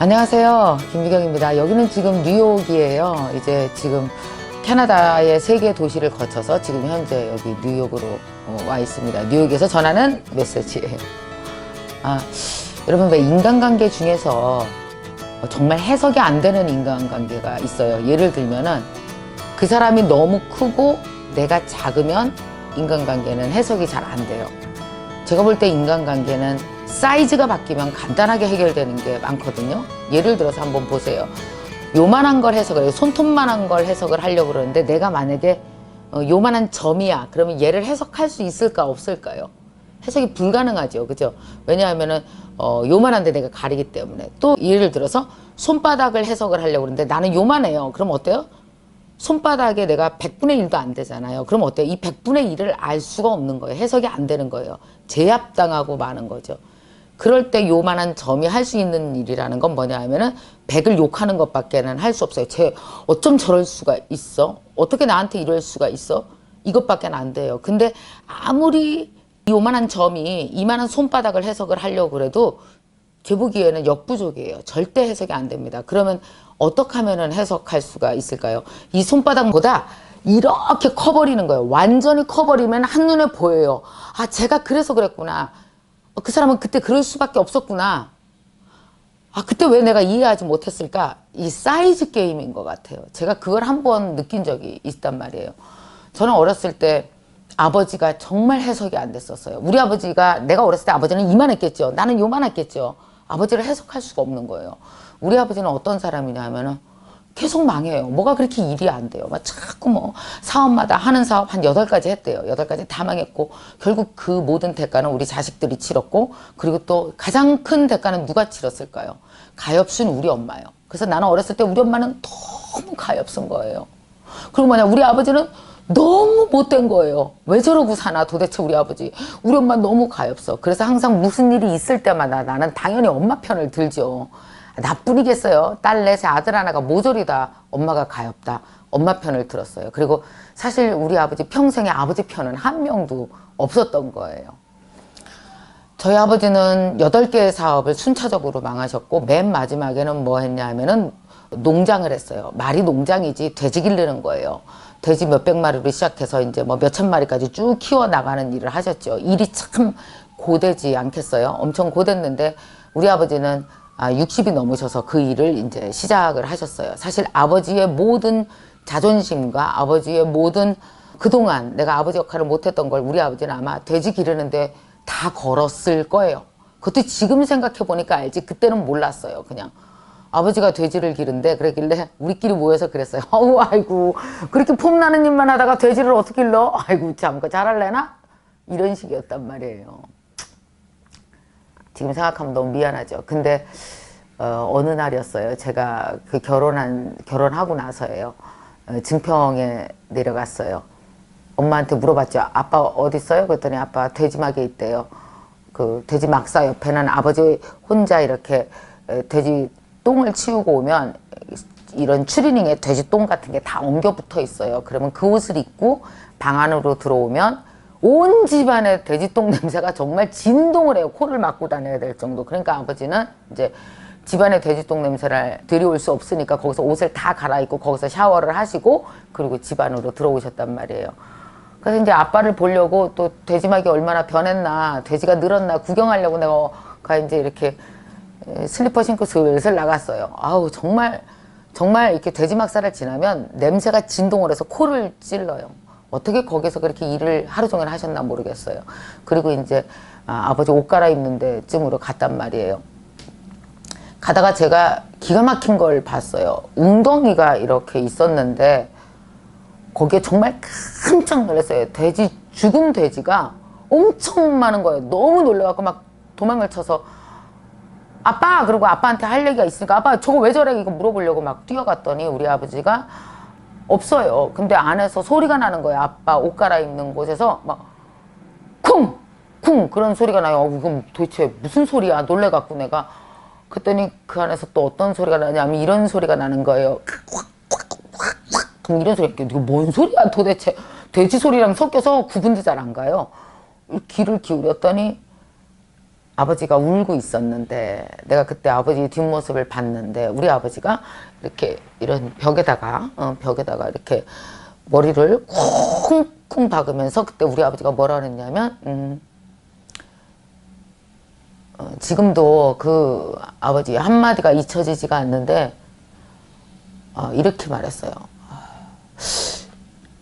안녕하세요, 김미경입니다. 여기는 지금 뉴욕이에요. 이제 지금 캐나다의 3개 도시를 거쳐서 지금 현재 여기 뉴욕으로 와 있습니다. 뉴욕에서 전하는 메시지예요. 여러분, 왜 인간관계 중에서 정말 해석이 안 되는 인간관계가 있어요. 예를 들면은 그 사람이 너무 크고 내가 작으면 인간관계는 해석이 잘 안 돼요. 제가 볼 때 인간관계는 사이즈가 바뀌면 간단하게 해결되는 게 많거든요. 예를 들어서 한번 보세요. 요만한 걸 해석을 해요. 손톱만한 걸 해석을 하려고 그러는데 내가 만약에 요만한 점이야. 그러면 얘를 해석할 수 있을까 없을까요? 해석이 불가능하죠. 그죠? 왜냐하면은 요만한데 내가 가리기 때문에. 또 예를 들어서 손바닥을 해석을 하려고 그러는데 나는 요만해요. 그럼 어때요? 손바닥에 내가 100분의 1도 안 되잖아요. 그럼 어때요? 이 100분의 1을 알 수가 없는 거예요. 해석이 안 되는 거예요. 제압당하고 마는 거죠. 그럴 때 요만한 점이 할 수 있는 일이라는 건 뭐냐 하면은 100을 욕하는 것밖에는 할 수 없어요. 어쩜 저럴 수가 있어? 어떻게 나한테 이럴 수가 있어? 이것밖에 안 돼요. 근데 아무리 요만한 점이 이만한 손바닥을 해석을 하려고 그래도 제 보기에는 역부족이에요. 절대 해석이 안 됩니다. 그러면 어떻게 하면은 해석할 수가 있을까요? 이 손바닥보다 이렇게 커버리는 거예요. 완전히 커버리면 한눈에 보여요. 아, 제가 그래서 그랬구나. 그 사람은 그때 그럴 수밖에 없었구나. 아, 그때 왜 내가 이해하지 못했을까? 이 사이즈 게임인 것 같아요. 제가 그걸 한번 느낀 적이 있단 말이에요. 저는 어렸을 때 아버지가 정말 해석이 안 됐었어요. 우리 아버지가, 내가 어렸을 때 아버지는 이만했겠죠. 나는 요만했겠죠. 아버지를 해석할 수가 없는 거예요. 우리 아버지는 어떤 사람이냐 하면은 계속 망해요. 뭐가 그렇게 일이 안 돼요. 막 자꾸 뭐 사업마다 하는 사업 한 8가지 했대요. 8가지 다 망했고 결국 그 모든 대가는 우리 자식들이 치렀고, 그리고 또 가장 큰 대가는 누가 치렀을까요? 가엾은 우리 엄마예요. 그래서 나는 어렸을 때 우리 엄마는 너무 가엾은 거예요. 그리고 뭐냐, 우리 아버지는 너무 못된 거예요. 왜 저러고 사나 도대체 우리 아버지. 우리 엄마 너무 가엾어. 그래서 항상 무슨 일이 있을 때마다 나는 당연히 엄마 편을 들죠. 나뿐이겠어요. 딸 넷에 아들 하나가 모조리다 엄마가 가엾다. 엄마 편을 들었어요. 그리고 사실 우리 아버지 평생에 아버지 편은 한 명도 없었던 거예요. 저희 아버지는 8개의 사업을 순차적으로 망하셨고, 맨 마지막에는 뭐 했냐 하면은 농장을 했어요. 말이 농장이지 돼지 기르는 거예요. 돼지 몇백 마리로 시작해서 이제 뭐 몇천 마리까지 쭉 키워나가는 일을 하셨죠. 일이 참 고되지 않겠어요? 엄청 고됐는데 우리 아버지는 60이 넘으셔서 그 일을 이제 시작을 하셨어요. 사실 아버지의 모든 자존심과 아버지의 모든 그동안 내가 아버지 역할을 못했던 걸 우리 아버지는 아마 돼지 기르는데 다 걸었을 거예요. 그것도 지금 생각해 보니까 알지, 그때는 몰랐어요. 그냥 아버지가 돼지를 기른데 그러길래 우리끼리 모여서 그랬어요. 아이고, 그렇게 폼나는 일만 하다가 돼지를 어떻게 길러? 아이고 참, 그거 잘할래나? 이런 식이었단 말이에요. 지금 생각하면 너무 미안하죠. 근데 어느 날이었어요. 제가 그 결혼하고 나서예요. 증평에 내려갔어요. 엄마한테 물어봤죠. 아빠 어디 있어요? 그랬더니 아빠 돼지막에 있대요. 그 돼지 막사 옆에는 아버지 혼자 이렇게 돼지 똥을 치우고 오면 이런 추리닝에 돼지 똥 같은 게 다 엉겨 붙어 있어요. 그러면 그 옷을 입고 방 안으로 들어오면 온 집안의 돼지똥 냄새가 정말 진동을 해요. 코를 막고 다녀야 될 정도. 그러니까 아버지는 이제 집안의 돼지똥 냄새를 들여올 수 없으니까 거기서 옷을 다 갈아입고 거기서 샤워를 하시고 그리고 집 안으로 들어오셨단 말이에요. 그래서 이제 아빠를 보려고, 또 돼지막이 얼마나 변했나, 돼지가 늘었나 구경하려고 내가 이제 이렇게 슬리퍼 신고 슬슬 나갔어요. 아우, 정말 이렇게 돼지막사를 지나면 냄새가 진동을 해서 코를 찔러요. 어떻게 거기서 그렇게 일을 하루 종일 하셨나 모르겠어요. 그리고 이제 아버지 옷 갈아입는 데쯤으로 갔단 말이에요. 가다가 제가 기가 막힌 걸 봤어요. 웅덩이가 이렇게 있었는데 거기에 정말 깜짝 놀랐어요. 죽은 돼지가 엄청 많은 거예요. 너무 놀라갖고 막 도망을 쳐서 아빠! 그리고 아빠한테 할 얘기가 있으니까 아빠 저거 왜 저래? 이거 물어보려고 막 뛰어갔더니 우리 아버지가 없어요. 근데 안에서 소리가 나는 거예요. 아빠 옷 갈아입는 곳에서 막 쿵! 쿵! 그런 소리가 나요. 이건 도대체 무슨 소리야? 놀래갖고 내가. 그랬더니 그 안에서 또 어떤 소리가 나냐면 이런 소리가 나는 거예요. 이런 소리. 이거 뭔 소리야 도대체. 돼지 소리랑 섞여서 구분도 잘 안 가요. 귀를 기울였더니 아버지가 울고 있었는데 내가 그때 아버지 뒷모습을 봤는데 우리 아버지가 이렇게 이런 벽에다가 이렇게 머리를 쿵쿵 박으면서 그때 우리 아버지가 뭐라 그랬냐면 지금도 그 아버지 한마디가 잊혀지지가 않는데 이렇게 말했어요.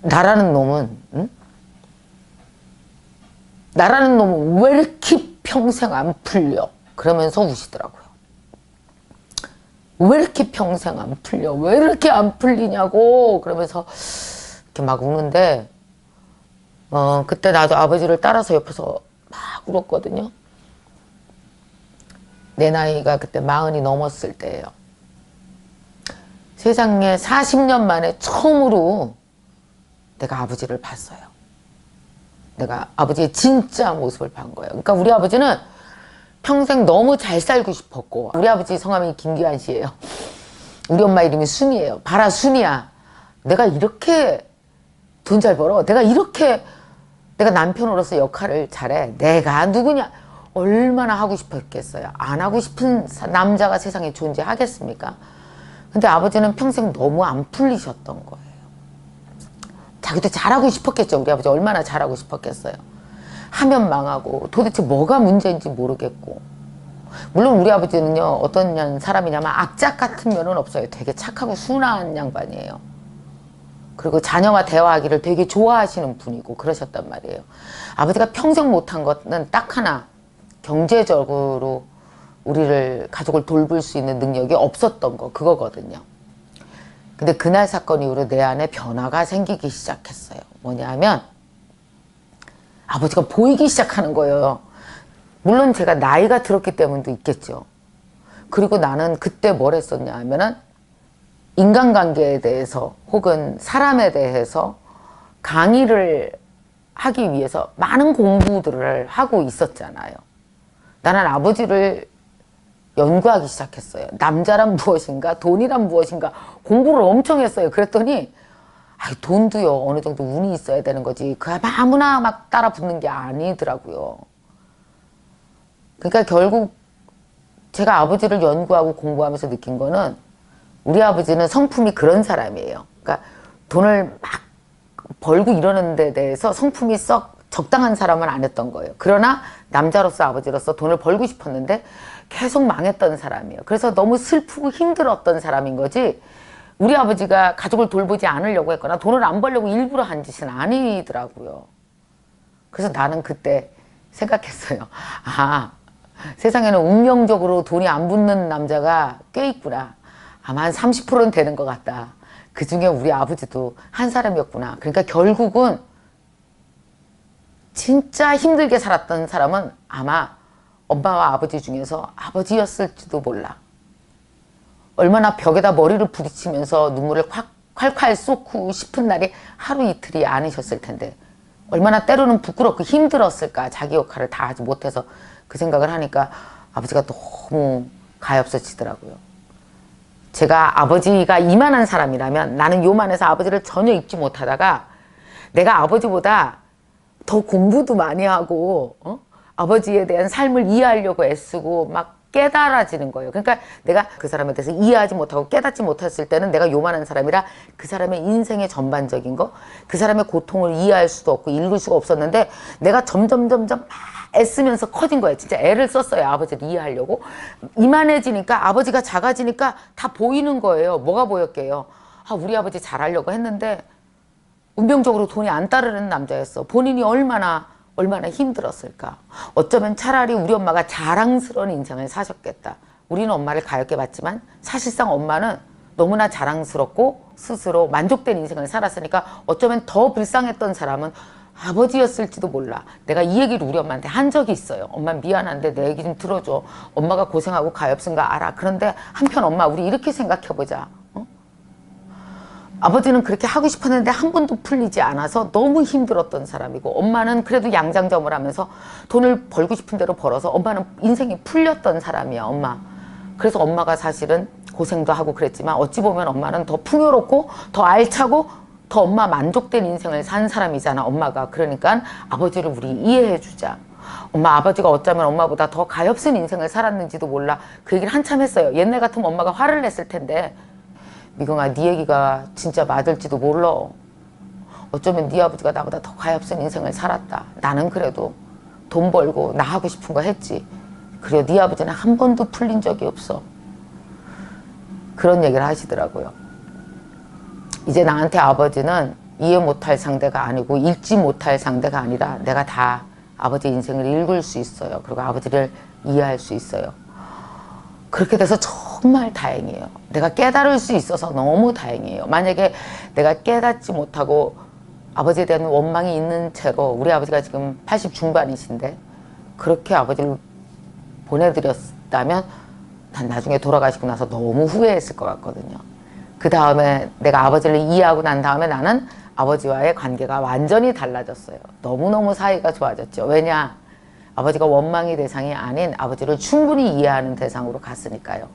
나라는 놈은 왜 이렇게 평생 안 풀려? 그러면서 우시더라고요. 왜 이렇게 평생 안 풀려? 왜 이렇게 안 풀리냐고 그러면서 이렇게 막 우는데 그때 나도 아버지를 따라서 옆에서 막 울었거든요. 내 나이가 그때 40이 넘었을 때예요. 세상에 40년 만에 처음으로 내가 아버지를 봤어요. 내가 아버지의 진짜 모습을 본 거예요. 그러니까 우리 아버지는 평생 너무 잘 살고 싶었고, 우리 아버지 성함이 김기환 씨예요. 우리 엄마 이름이 순이에요. 봐라 순이야. 내가 이렇게 돈 잘 벌어. 내가 남편으로서 역할을 잘해. 내가 누구냐. 얼마나 하고 싶었겠어요. 안 하고 싶은 남자가 세상에 존재하겠습니까? 근데 아버지는 평생 너무 안 풀리셨던 거예요. 자기도 잘하고 싶었겠죠. 우리 아버지 얼마나 잘하고 싶었겠어요. 하면 망하고 도대체 뭐가 문제인지 모르겠고. 물론 우리 아버지는요 어떤 사람이냐면 악착 같은 면은 없어요. 되게 착하고 순한 양반이에요. 그리고 자녀와 대화하기를 되게 좋아하시는 분이고 그러셨단 말이에요. 아버지가 평생 못한 것은 딱 하나, 경제적으로 우리를 가족을 돌볼 수 있는 능력이 없었던 거, 그거거든요. 근데 그날 사건 이후로 내 안에 변화가 생기기 시작했어요. 뭐냐면 아버지가 보이기 시작하는 거예요. 물론 제가 나이가 들었기 때문도 있겠죠. 그리고 나는 그때 뭘 했었냐 하면은 인간관계에 대해서 혹은 사람에 대해서 강의를 하기 위해서 많은 공부들을 하고 있었잖아요. 나는 아버지를 연구하기 시작했어요. 남자란 무엇인가, 돈이란 무엇인가 공부를 엄청 했어요. 그랬더니 돈도요 어느 정도 운이 있어야 되는 거지 그 아무나 막 따라 붙는 게 아니더라고요. 그러니까 결국 제가 아버지를 연구하고 공부하면서 느낀 거는 우리 아버지는 성품이 그런 사람이에요. 그러니까 돈을 막 벌고 이러는 데 대해서 성품이 썩 적당한 사람은 아니었던 거예요. 그러나 남자로서 아버지로서 돈을 벌고 싶었는데 계속 망했던 사람이에요. 그래서 너무 슬프고 힘들었던 사람인 거지 우리 아버지가 가족을 돌보지 않으려고 했거나 돈을 안 벌려고 일부러 한 짓은 아니더라고요. 그래서 나는 그때 생각했어요. 세상에는 운명적으로 돈이 안 붙는 남자가 꽤 있구나. 아마 한 30%는 되는 것 같다. 그 중에 우리 아버지도 한 사람이었구나. 그러니까 결국은 진짜 힘들게 살았던 사람은 아마 엄마와 아버지 중에서 아버지였을지도 몰라. 얼마나 벽에다 머리를 부딪히면서 눈물을 콸콸 쏟고 싶은 날이 하루 이틀이 아니셨을 텐데 얼마나 때로는 부끄럽고 힘들었을까. 자기 역할을 다 하지 못해서. 그 생각을 하니까 아버지가 너무 가엾어지더라고요. 제가 아버지가 이만한 사람이라면 나는 요만해서 아버지를 전혀 잊지 못하다가 내가 아버지보다 더 공부도 많이 하고 아버지에 대한 삶을 이해하려고 애쓰고 막 깨달아지는 거예요. 그러니까 내가 그 사람에 대해서 이해하지 못하고 깨닫지 못했을 때는 내가 요만한 사람이라 그 사람의 인생의 전반적인 거, 그 사람의 고통을 이해할 수도 없고 읽을 수가 없었는데 내가 점점 막 애쓰면서 커진 거예요. 진짜 애를 썼어요. 아버지를 이해하려고. 이만해지니까 아버지가 작아지니까 다 보이는 거예요. 뭐가 보였게요? 우리 아버지 잘하려고 했는데 운명적으로 돈이 안 따르는 남자였어. 본인이 얼마나 힘들었을까. 어쩌면 차라리 우리 엄마가 자랑스러운 인생을 사셨겠다. 우리는 엄마를 가엾게 봤지만 사실상 엄마는 너무나 자랑스럽고 스스로 만족된 인생을 살았으니까 어쩌면 더 불쌍했던 사람은 아버지였을지도 몰라. 내가 이 얘기를 우리 엄마한테 한 적이 있어요. 엄마 미안한데 내 얘기 좀 들어줘. 엄마가 고생하고 가엾은 거 알아. 그런데 한편 엄마 우리 이렇게 생각해보자. 아버지는 그렇게 하고 싶었는데 한 번도 풀리지 않아서 너무 힘들었던 사람이고 엄마는 그래도 양장점을 하면서 돈을 벌고 싶은 대로 벌어서 엄마는 인생이 풀렸던 사람이야. 엄마. 그래서 엄마가 사실은 고생도 하고 그랬지만 어찌 보면 엄마는 더 풍요롭고 더 알차고 더 엄마 만족된 인생을 산 사람이잖아. 엄마가. 그러니까 아버지를 우리 이해해 주자. 엄마 아버지가 어쩌면 엄마보다 더 가엾은 인생을 살았는지도 몰라. 그 얘기를 한참 했어요. 옛날 같으면 엄마가 화를 냈을 텐데 미경아 네 얘기가 진짜 맞을지도 몰라. 어쩌면 네 아버지가 나보다 더 가엾은 인생을 살았다. 나는 그래도 돈 벌고 나 하고 싶은 거 했지. 그래 네 아버지는 한 번도 풀린 적이 없어. 그런 얘기를 하시더라고요. 이제 나한테 아버지는 이해 못할 상대가 아니고 읽지 못할 상대가 아니라 내가 다 아버지 인생을 읽을 수 있어요. 그리고 아버지를 이해할 수 있어요. 그렇게 돼서 정말 다행이에요. 내가 깨달을 수 있어서 너무 다행이에요. 만약에 내가 깨닫지 못하고 아버지에 대한 원망이 있는 채로 우리 아버지가 지금 80 중반이신데 그렇게 아버지를 보내드렸다면 난 나중에 돌아가시고 나서 너무 후회했을 것 같거든요. 그 다음에 내가 아버지를 이해하고 난 다음에 나는 아버지와의 관계가 완전히 달라졌어요. 너무너무 사이가 좋아졌죠. 왜냐? 아버지가 원망의 대상이 아닌 아버지를 충분히 이해하는 대상으로 갔으니까요.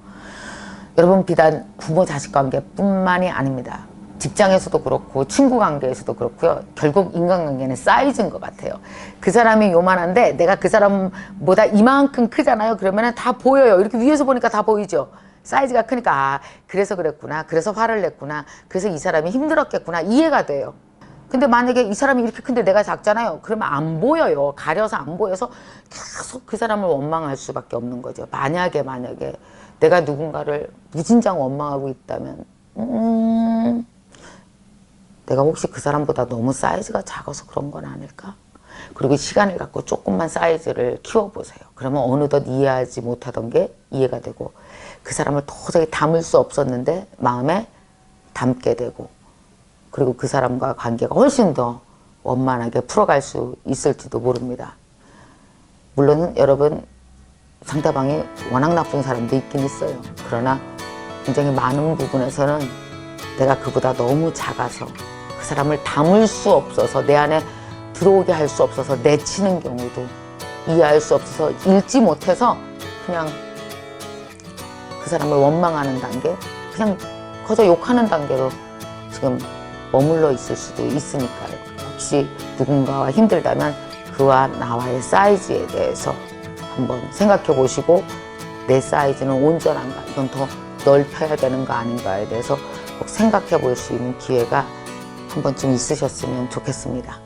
여러분 비단 부모 자식 관계뿐만이 아닙니다. 직장에서도 그렇고 친구 관계에서도 그렇고요. 결국 인간관계는 사이즈인 것 같아요. 그 사람이 요만한데 내가 그 사람보다 이만큼 크잖아요. 그러면 다 보여요. 이렇게 위에서 보니까 다 보이죠. 사이즈가 크니까 아 그래서 그랬구나. 그래서 화를 냈구나. 그래서 이 사람이 힘들었겠구나. 이해가 돼요. 근데 만약에 이 사람이 이렇게 큰데 내가 작잖아요. 그러면 안 보여요. 가려서 안 보여서 계속 그 사람을 원망할 수밖에 없는 거죠. 만약에 내가 누군가를 무진장 원망하고 있다면 내가 혹시 그 사람보다 너무 사이즈가 작아서 그런 건 아닐까? 그리고 시간을 갖고 조금만 사이즈를 키워보세요. 그러면 어느덧 이해하지 못하던 게 이해가 되고 그 사람을 도저히 담을 수 없었는데 마음에 담게 되고 그리고 그 사람과 관계가 훨씬 더 원만하게 풀어갈 수 있을지도 모릅니다. 물론 여러분 상대방이 워낙 나쁜 사람도 있긴 있어요. 그러나 굉장히 많은 부분에서는 내가 그보다 너무 작아서 그 사람을 담을 수 없어서 내 안에 들어오게 할 수 없어서 내치는 경우도 이해할 수 없어서 읽지 못해서 그냥 그 사람을 원망하는 단계 그냥 거저 욕하는 단계로 지금 머물러 있을 수도 있으니까요. 혹시 누군가와 힘들다면 그와 나와의 사이즈에 대해서 한번 생각해 보시고 내 사이즈는 온전한가 이건 더 넓혀야 되는 거 아닌가에 대해서 꼭 생각해 볼 수 있는 기회가 한 번쯤 있으셨으면 좋겠습니다.